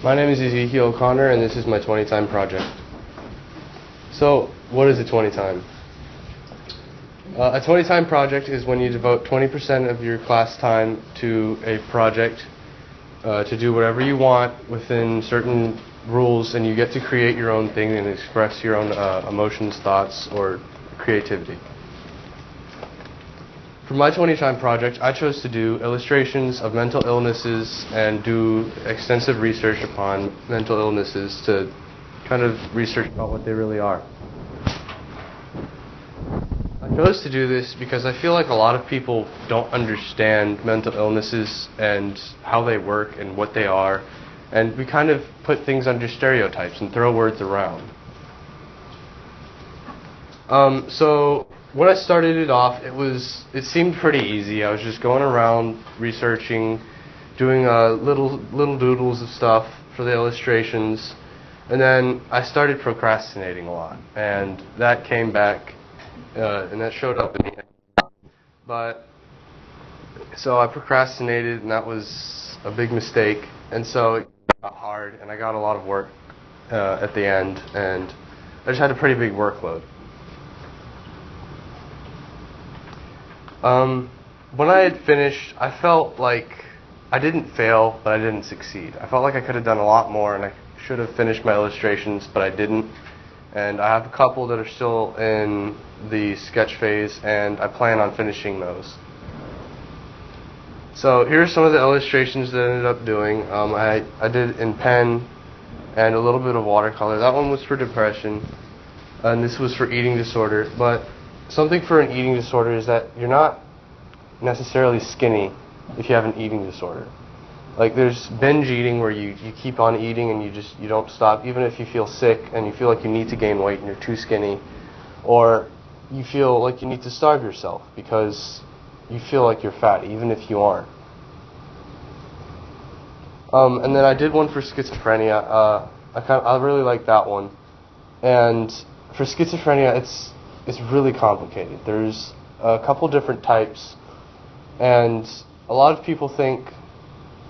My name is Ezekiel O'Connor, and this is my 20 time project. So, what is a 20 time? A 20 time project is when you devote 20% of your class time to a project to do whatever you want within certain rules, and you get to create your own thing and express your own emotions, thoughts, or creativity. For my 20 time project, I chose to do illustrations of mental illnesses and do extensive research upon mental illnesses to kind of research about what they really are. I chose to do this because I feel like a lot of people don't understand mental illnesses and how they work and what they are, and we kind of put things under stereotypes and throw words around. So when I started it off, it seemed pretty easy. I was just going around researching, doing little doodles of stuff for the illustrations, and then I started procrastinating a lot, and that came back, and that showed up in the end. But so I procrastinated, and that was a big mistake, and so it got hard, and I got a lot of work at the end, and I just had a pretty big workload. When I had finished, I felt like I didn't fail, but I didn't succeed. I felt like I could have done a lot more, and I should have finished my illustrations, but I didn't. And I have a couple that are still in the sketch phase, and I plan on finishing those. So here are some of the illustrations that I ended up doing. I did in pen and a little bit of watercolor. That one was for depression, and this was for eating disorder. But something for an eating disorder is that you're not necessarily skinny if you have an eating disorder. Like there's binge eating where you keep on eating and you don't stop, even if you feel sick and you feel like you need to gain weight and you're too skinny, or you feel like you need to starve yourself because you feel like you're fat even if you aren't. And then I did one for schizophrenia. I really like that one. And for schizophrenia, it's really complicated. There's a couple different types, and a lot of people link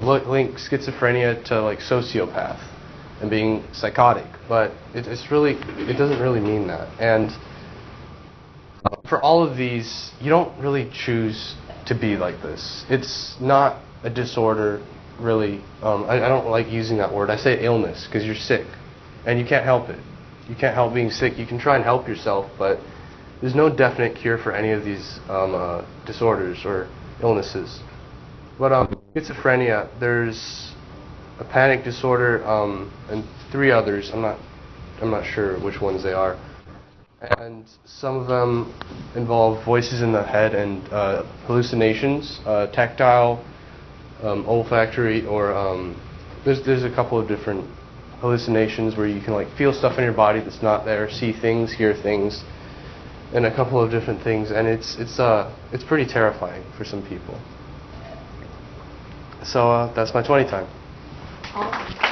schizophrenia to like sociopath and being psychotic, but it doesn't really mean that. And for all of these, you don't really choose to be like this. It's not a disorder, really. I don't like using that word. I say illness because you're sick, and you can't help it. You can't help being sick. You can try and help yourself, but there's no definite cure for any of these disorders or illnesses. But schizophrenia, there's a panic disorder and 3 others. I'm not sure which ones they are. And some of them involve voices in the head and hallucinations, tactile, olfactory, or there's a couple of different hallucinations where you can like feel stuff in your body that's not there, see things, hear things, and a couple of different things, and it's pretty terrifying for some people. So that's my 20 time. Awesome.